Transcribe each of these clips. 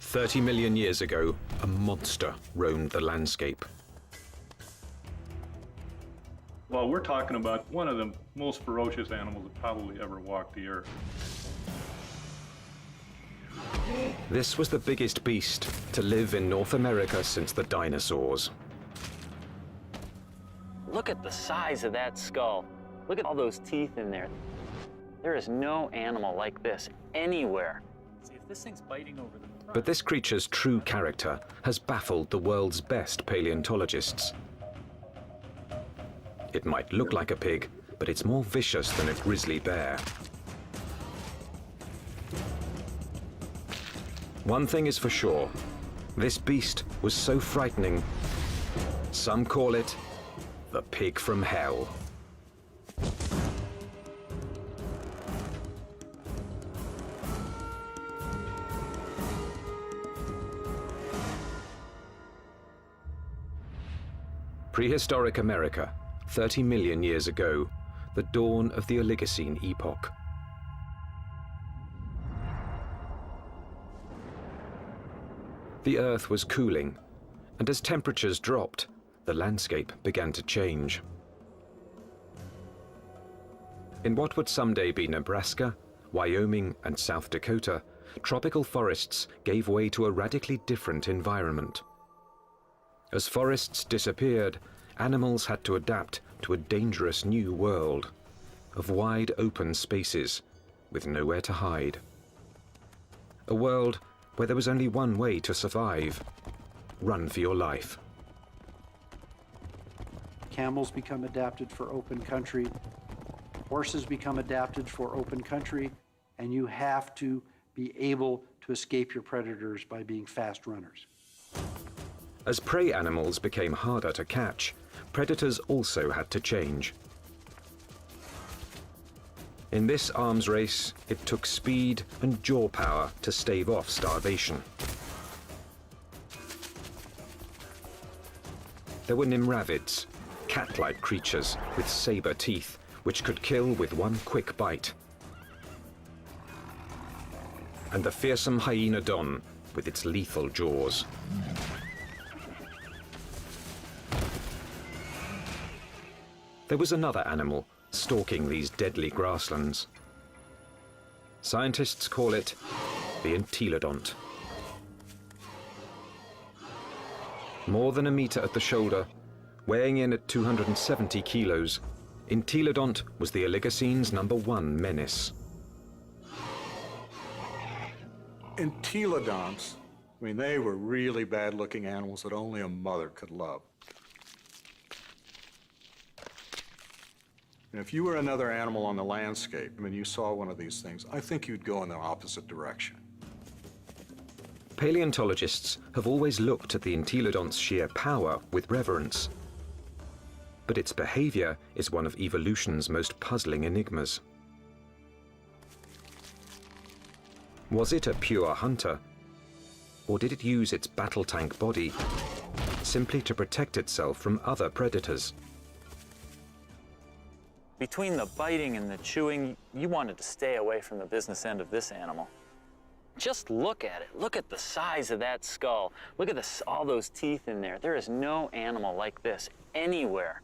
30 million years ago, a monster roamed the landscape. Well, we're talking about one of the most ferocious animals that probably ever walked the earth. This was the biggest beast to live in North America since the dinosaurs. Look at the size of that skull. Look at all those teeth in there. There is no animal like this anywhere. See, if this thing's biting over the front... But this creature's true character has baffled the world's best paleontologists. It might look like a pig, but it's more vicious than a grizzly bear. One thing is for sure, this beast was so frightening, some call it the pig from hell. Prehistoric America, 30 million years ago, the dawn of the Oligocene epoch. The Earth was cooling, and as temperatures dropped, the landscape began to change. In what would someday be Nebraska, Wyoming, and South Dakota, tropical forests gave way to a radically different environment. As forests disappeared, animals had to adapt to a dangerous new world of wide open spaces with nowhere to hide. A world where there was only one way to survive: run for your life. Camels become adapted for open country, horses become adapted for open country, and you have to be able to escape your predators by being fast runners. As prey animals became harder to catch, predators also had to change. In this arms race, it took speed and jaw power to stave off starvation. There were nimravids, cat-like creatures with saber teeth, which could kill with one quick bite. And the fearsome hyenodon with its lethal jaws. There was another animal stalking these deadly grasslands. Scientists call it the entelodont. More than a meter at the shoulder, weighing in at 270 kilos, entelodont was the Oligocene's #1 menace. Entelodonts, I mean, they were really bad-looking animals that only a mother could love. And if you were another animal on the landscape and you saw one of these things, I think you'd go in the opposite direction. Paleontologists have always looked at the entelodont's sheer power with reverence. But its behavior is one of evolution's most puzzling enigmas. Was it a pure hunter, or did it use its battle tank body simply to protect itself from other predators? Between the biting and the chewing, you wanted to stay away from the business end of this animal. Just look at it. Look at the size of that skull. Look at all those teeth in there. There is no animal like this anywhere.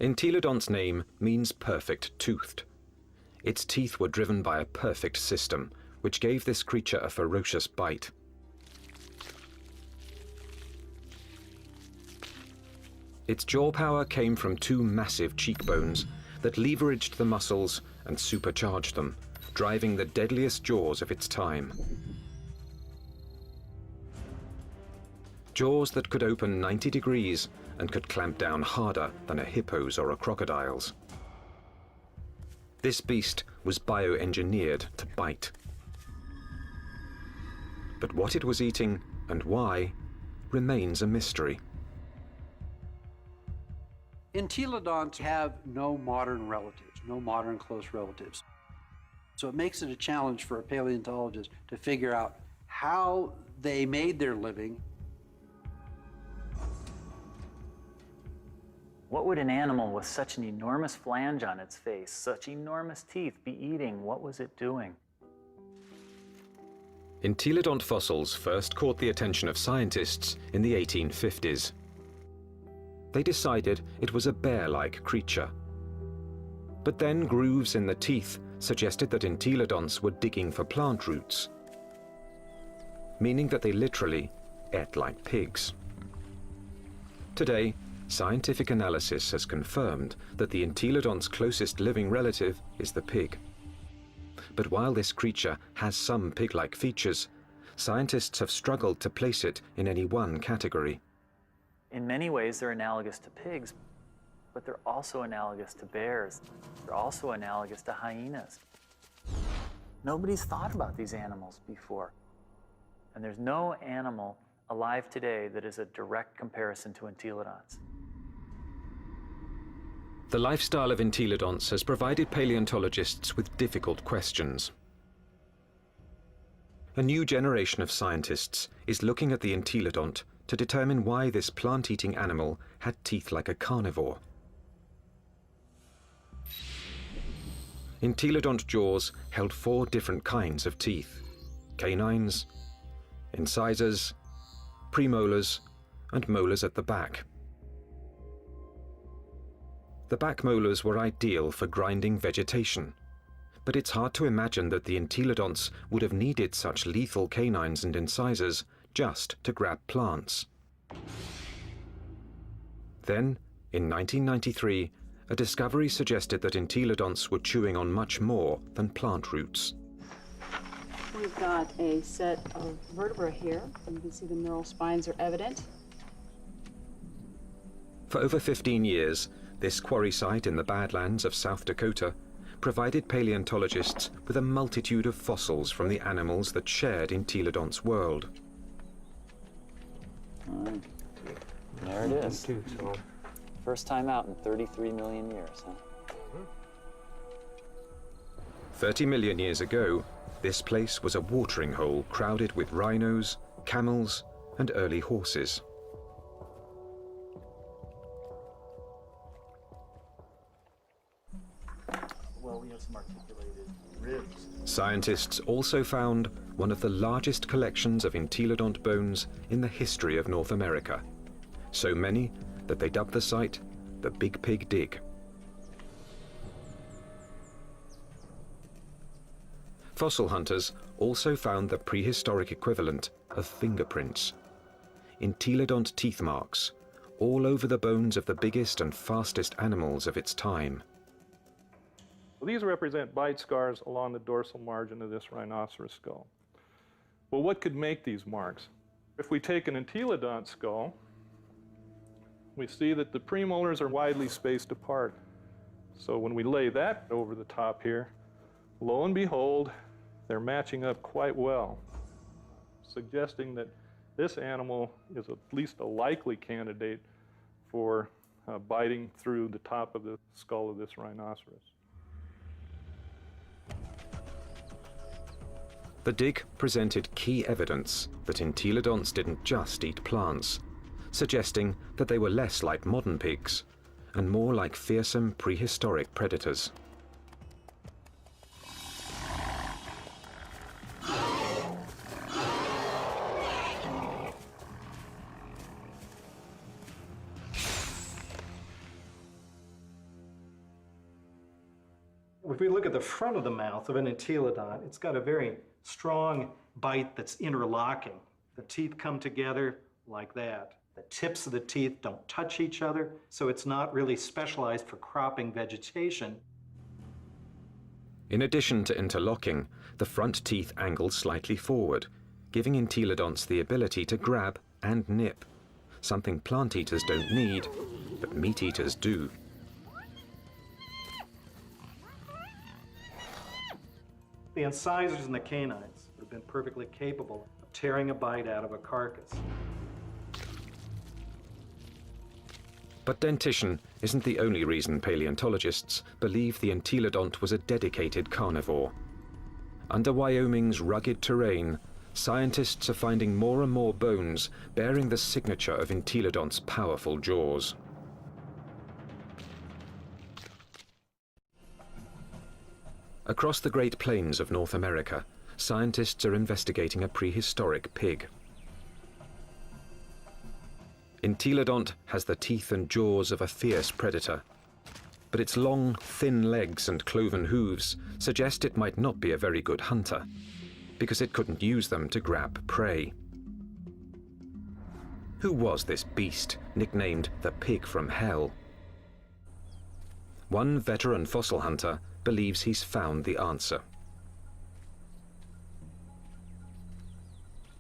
Entelodont's name means perfect-toothed. Its teeth were driven by a perfect system, which gave this creature a ferocious bite. Its jaw power came from two massive cheekbones that leveraged the muscles and supercharged them, driving the deadliest jaws of its time. Jaws that could open 90 degrees and could clamp down harder than a hippo's or a crocodile's. This beast was bioengineered to bite. But what it was eating and why remains a mystery. Entelodonts have no modern relatives, no modern close relatives. So it makes it a challenge for a paleontologist to figure out how they made their living. What would an animal with such an enormous flange on its face, such enormous teeth, be eating? What was it doing? Entelodont fossils first caught the attention of scientists in the 1850s. They decided it was a bear-like creature. But then grooves in the teeth suggested that entelodonts were digging for plant roots, meaning that they literally ate like pigs. Today, scientific analysis has confirmed that the entelodont's closest living relative is the pig. But while this creature has some pig-like features, scientists have struggled to place it in any one category. In many ways, they're analogous to pigs, but they're also analogous to bears. They're also analogous to hyenas. Nobody's thought about these animals before. And there's no animal alive today that is a direct comparison to entelodonts. The lifestyle of entelodonts has provided paleontologists with difficult questions. A new generation of scientists is looking at the entelodont to determine why this plant-eating animal had teeth like a carnivore. Entelodont jaws held 4 different kinds of teeth: canines, incisors, premolars, and molars at the back. The back molars were ideal for grinding vegetation, but it's hard to imagine that the entelodonts would have needed such lethal canines and incisors just to grab plants. Then, in 1993, a discovery suggested that entelodonts were chewing on much more than plant roots. We've got a set of vertebrae here. You can see the neural spines are evident. For over 15 years, this quarry site in the Badlands of South Dakota provided paleontologists with a multitude of fossils from the animals that shared entelodont's world. There it is. First time out in 33 million years, huh? 30 million years ago, this place was a watering hole crowded with rhinos, camels, and early horses. Well, we have some articulated ribs. Scientists also found one of the largest collections of entelodont bones in the history of North America. So many that they dubbed the site the Big Pig Dig. Fossil hunters also found the prehistoric equivalent of fingerprints. Entelodont teeth marks all over the bones of the biggest and fastest animals of its time. These represent bite scars along the dorsal margin of this rhinoceros skull. Well, what could make these marks? If we take an entelodont skull, we see that the premolars are widely spaced apart. So when we lay that over the top here, lo and behold, they're matching up quite well, suggesting that this animal is at least a likely candidate for biting through the top of the skull of this rhinoceros. The dig presented key evidence that entelodonts didn't just eat plants, suggesting that they were less like modern pigs and more like fearsome prehistoric predators. If we look at the front of the mouth of an entelodont, it's got a very strong bite that's interlocking. The teeth come together like that. The tips of the teeth don't touch each other, so it's not really specialized for cropping vegetation. In addition to interlocking, the front teeth angle slightly forward, giving entelodonts the ability to grab and nip, something plant eaters don't need, but meat eaters do. The incisors and the canines have been perfectly capable of tearing a bite out of a carcass. But dentition isn't the only reason paleontologists believe the entelodont was a dedicated carnivore. Under Wyoming's rugged terrain, scientists are finding more and more bones bearing the signature of entelodont's powerful jaws. Across the Great Plains of North America, scientists are investigating a prehistoric pig. Entelodont has the teeth and jaws of a fierce predator, but its long, thin legs and cloven hooves suggest it might not be a very good hunter, because it couldn't use them to grab prey. Who was this beast, nicknamed the Pig from Hell? One veteran fossil hunter believes he's found the answer.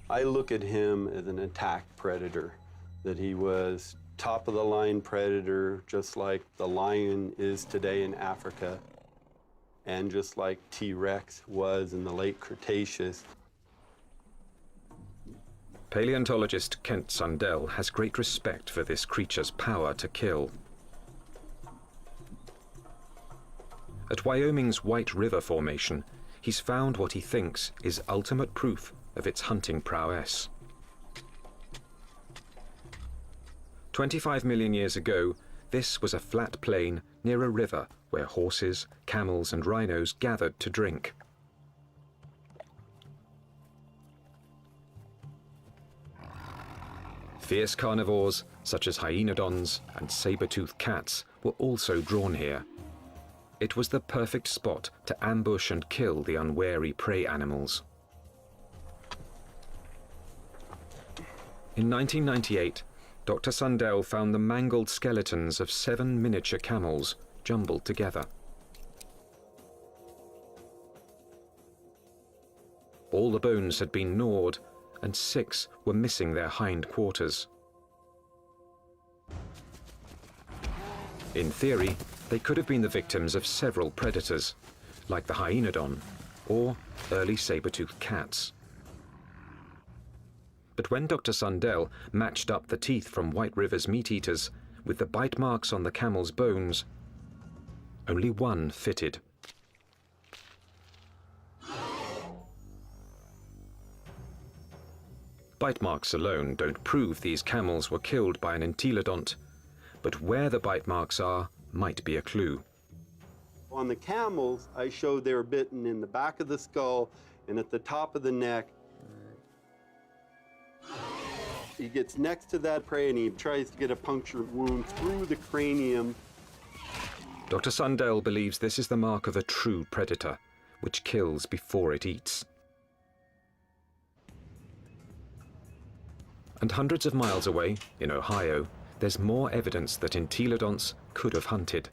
I look at him as an attack predator, that he was top-of-the-line predator, just like the lion is today in Africa, and just like T-Rex was in the late Cretaceous. Paleontologist Kent Sundell has great respect for this creature's power to kill. At Wyoming's White River Formation, he's found what he thinks is ultimate proof of its hunting prowess. 25 million years ago, this was a flat plain near a river where horses, camels, and rhinos gathered to drink. Fierce carnivores, such as hyenodons and saber-toothed cats, were also drawn here. It was the perfect spot to ambush and kill the unwary prey animals. In 1998, Dr. Sundell found the mangled skeletons of 7 miniature camels jumbled together. All the bones had been gnawed, and 6 were missing their hind quarters. In theory, they could have been the victims of several predators, like the hyenodon or early saber-toothed cats. But when Dr. Sundell matched up the teeth from White River's meat-eaters with the bite marks on the camel's bones, only one fitted. Bite marks alone don't prove these camels were killed by an entelodont, but where the bite marks are might be a clue. On the camels, I showed they were bitten in the back of the skull and at the top of the neck. He gets next to that prey and he tries to get a puncture wound through the cranium. Dr. Sundell believes this is the mark of a true predator, which kills before it eats. And hundreds of miles away, in Ohio, there's more evidence that entelodonts could have hunted.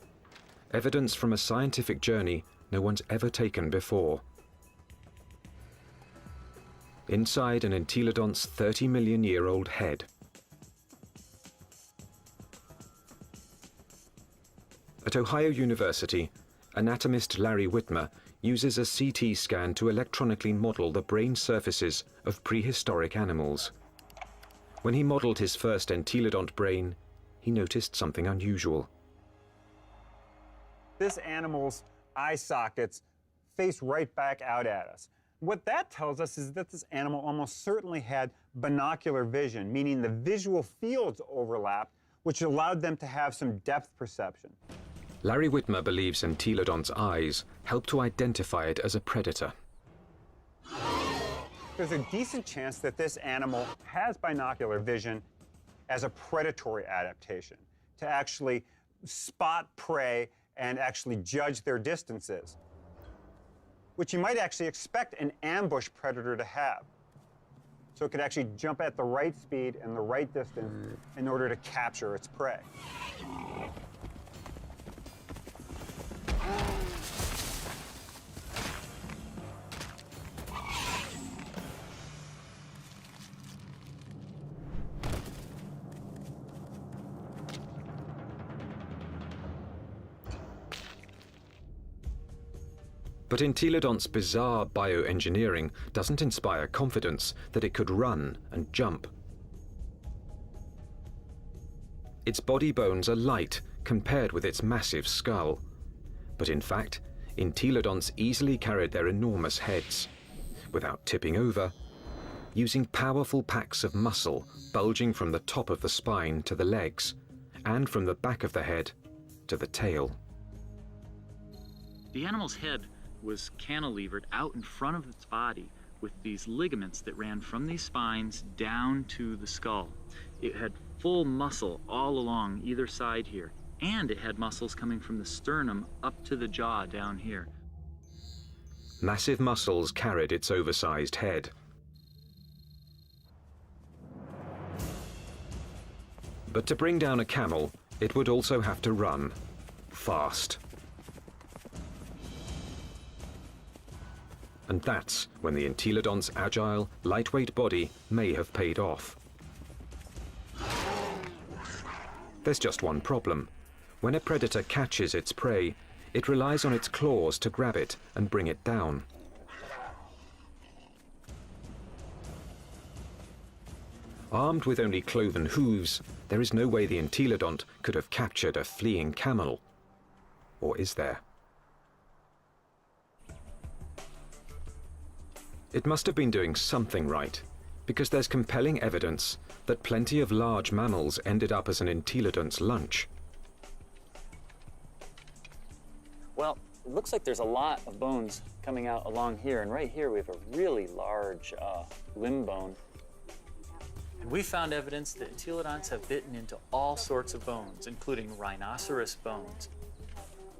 Evidence from a scientific journey no one's ever taken before. Inside an entelodont's 30-million-year-old head. At Ohio University, anatomist Larry Whitmer uses a CT scan to electronically model the brain surfaces of prehistoric animals. When he modeled his first entelodont brain, he noticed something unusual. This animal's eye sockets face right back out at us. What that tells us is that this animal almost certainly had binocular vision, meaning the visual fields overlapped, which allowed them to have some depth perception. Larry Whitmer believes entelodont's eyes help to identify it as a predator. There's a decent chance that this animal has binocular vision as a predatory adaptation, to actually spot prey and actually judge their distances, which you might actually expect an ambush predator to have. So it could actually jump at the right speed and the right distance in order to capture its prey. But entelodont's bizarre bioengineering doesn't inspire confidence that it could run and jump. Its body bones are light compared with its massive skull. But in fact, entelodonts easily carried their enormous heads, without tipping over, using powerful packs of muscle bulging from the top of the spine to the legs, and from the back of the head to the tail. The animal's head was cantilevered out in front of its body with these ligaments that ran from these spines down to the skull. It had full muscle all along either side here, and it had muscles coming from the sternum up to the jaw down here. Massive muscles carried its oversized head. But to bring down a camel, it would also have to run fast. And that's when the entelodont's agile, lightweight body may have paid off. There's just one problem. When a predator catches its prey, it relies on its claws to grab it and bring it down. Armed with only cloven hooves, there is no way the entelodont could have captured a fleeing camel. Or is there? It must have been doing something right, because there's compelling evidence that plenty of large mammals ended up as an entelodont's lunch. Well, it looks like there's a lot of bones coming out along here, and right here we have a really large limb bone. And we found evidence that entelodonts have bitten into all sorts of bones, including rhinoceros bones.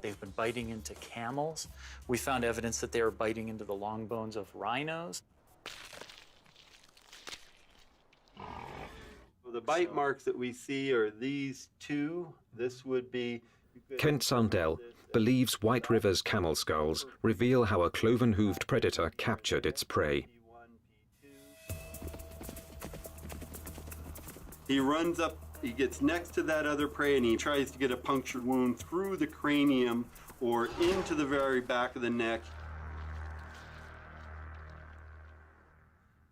They've been biting into camels. We found evidence that they were biting into the long bones of rhinos. Well, the bite marks that we see are these two. This would be... Kent Sundell believes White River's camel skulls reveal how a cloven-hooved predator captured its prey. He runs up, he gets next to that other prey, and he tries to get a punctured wound through the cranium or into the very back of the neck.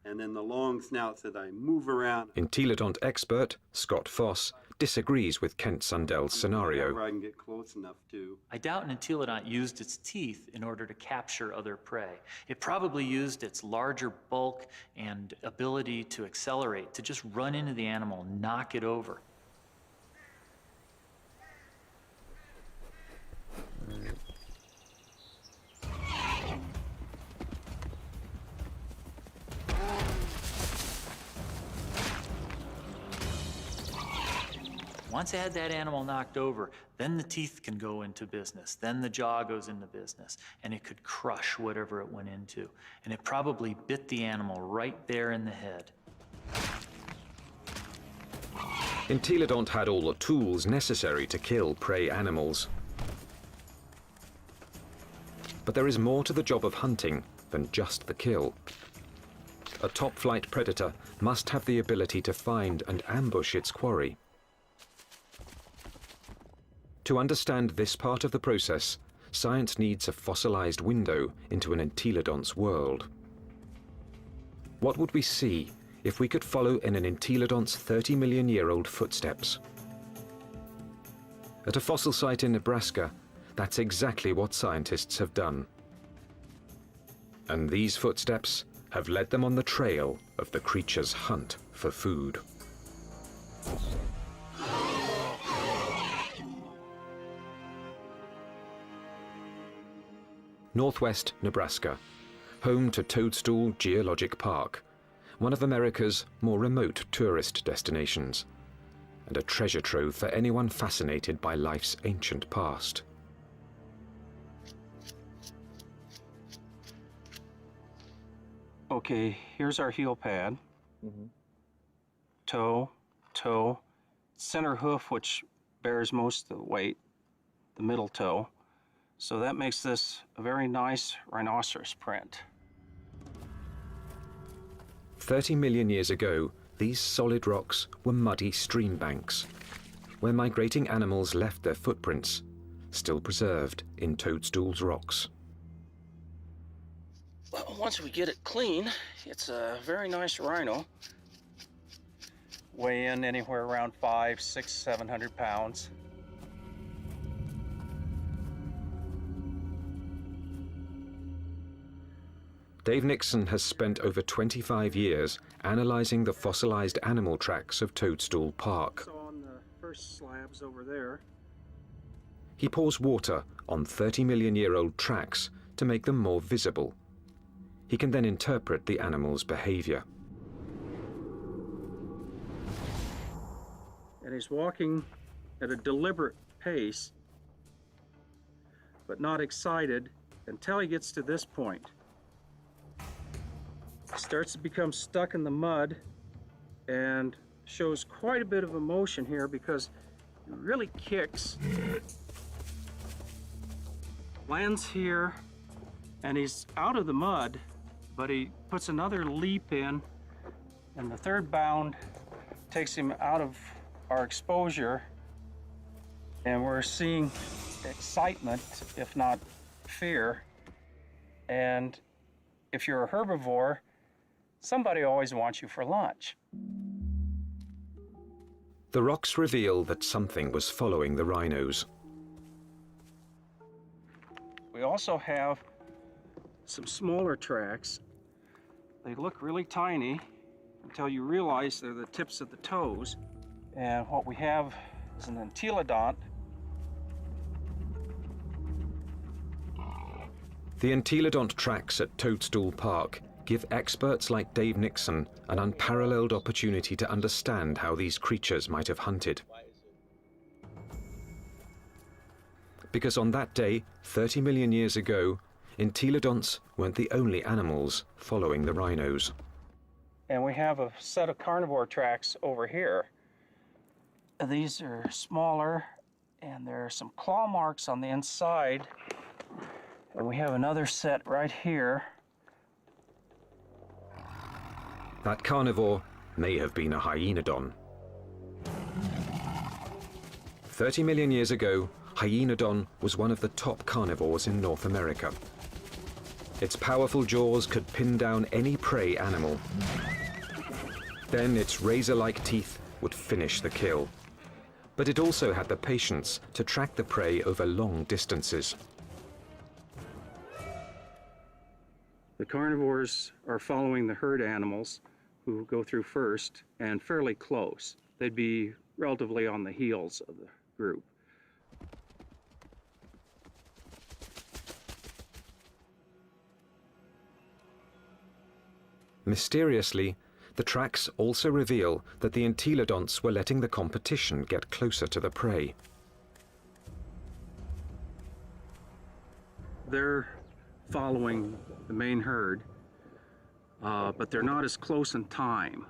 And then the long snouts that I move around. Entelodont expert Scott Foss disagrees with Kent Sundell's scenario. I can get close enough to. I doubt an entelodont used its teeth in order to capture other prey. It probably used its larger bulk and ability to accelerate to just run into the animal, knock it over. Once I had that animal knocked over, then the teeth can go into business, then the jaw goes into business, and it could crush whatever it went into. And it probably bit the animal right there in the head. Entelodont had all the tools necessary to kill prey animals. But there is more to the job of hunting than just the kill. A top-flight predator must have the ability to find and ambush its quarry. To understand this part of the process, science needs a fossilized window into an entelodont's world. What would we see if we could follow in an entelodont's 30-million-year-old footsteps? At a fossil site in Nebraska, that's exactly what scientists have done. And these footsteps have led them on the trail of the creature's hunt for food. Northwest Nebraska, home to Toadstool Geologic Park, one of America's more remote tourist destinations, and a treasure trove for anyone fascinated by life's ancient past. Okay, here's our heel pad. Toe, toe, center hoof, which bears most of the weight, the middle toe. So that makes this a very nice rhinoceros print. 30 million years ago, these solid rocks were muddy stream banks, where migrating animals left their footprints, still preserved in Toadstool's rocks. Well, once we get it clean, it's a very nice rhino. Weigh in anywhere around 500, 600, 700 pounds. Dave Nixon has spent over 25 years analyzing the fossilized animal tracks of Toadstool Park. So on the first slabs over there. He pours water on 30-million-year-old tracks to make them more visible. He can then interpret the animal's behavior. And he's walking at a deliberate pace, but not excited until he gets to this point. He starts to become stuck in the mud and shows quite a bit of emotion here because he really kicks, lands here, and he's out of the mud, but he puts another leap in, and the third bound takes him out of our exposure, and we're seeing excitement, if not fear. And if you're a herbivore, somebody always wants you for lunch. The rocks reveal that something was following the rhinos. We also have some smaller tracks. They look really tiny until you realize they're the tips of the toes. And what we have is an entelodont. The entelodont tracks at Toadstool Park give experts like Dave Nixon an unparalleled opportunity to understand how these creatures might have hunted. Because on that day, 30 million years ago, entelodonts weren't the only animals following the rhinos. And we have a set of carnivore tracks over here. These are smaller, and there are some claw marks on the inside. And we have another set right here. That carnivore may have been a hyenodon. 30 million years ago, hyenodon was one of the top carnivores in North America. Its powerful jaws could pin down any prey animal. Then its razor-like teeth would finish the kill. But it also had the patience to track the prey over long distances. The carnivores are following the herd animals who go through first and fairly close. They'd be relatively on the heels of the group. Mysteriously, the tracks also reveal that the entelodonts were letting the competition get closer to the prey. They're following the main herd, but they're not as close in time.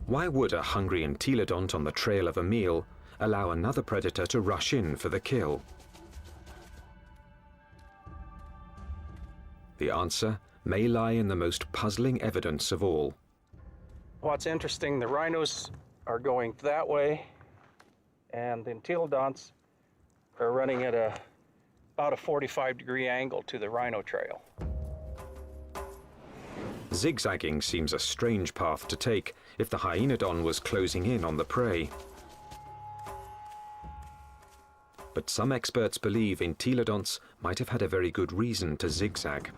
Why would a hungry entelodont on the trail of a meal allow another predator to rush in for the kill? The answer may lie in the most puzzling evidence of all. What's interesting, the rhinos are going that way, and the entelodonts are running at about a 45-degree angle to the rhino trail. Zigzagging seems a strange path to take if the hyenodon was closing in on the prey. But some experts believe entelodonts might have had a very good reason to zigzag.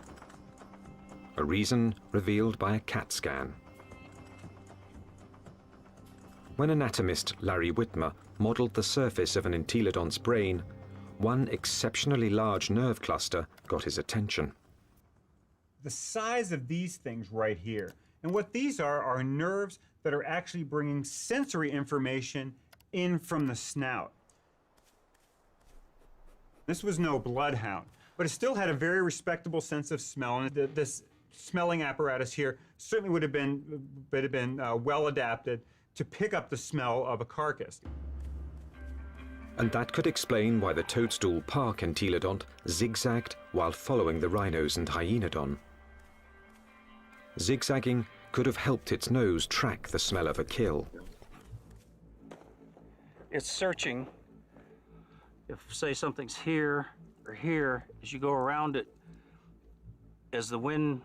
A reason revealed by a CAT scan. When anatomist Larry Whitmer modeled the surface of an entelodont's brain, one exceptionally large nerve cluster got his attention. The size of these things right here, and what these are nerves that are actually bringing sensory information in from the snout. This was no bloodhound, but it still had a very respectable sense of smell, and this smelling apparatus here certainly would have been well adapted to pick up the smell of a carcass. And that could explain why the Toadstool Park entelodont zigzagged while following the rhinos and hyenodon. Zigzagging could have helped its nose track the smell of a kill. It's searching. If, say, something's here or here, as you go around it, as the wind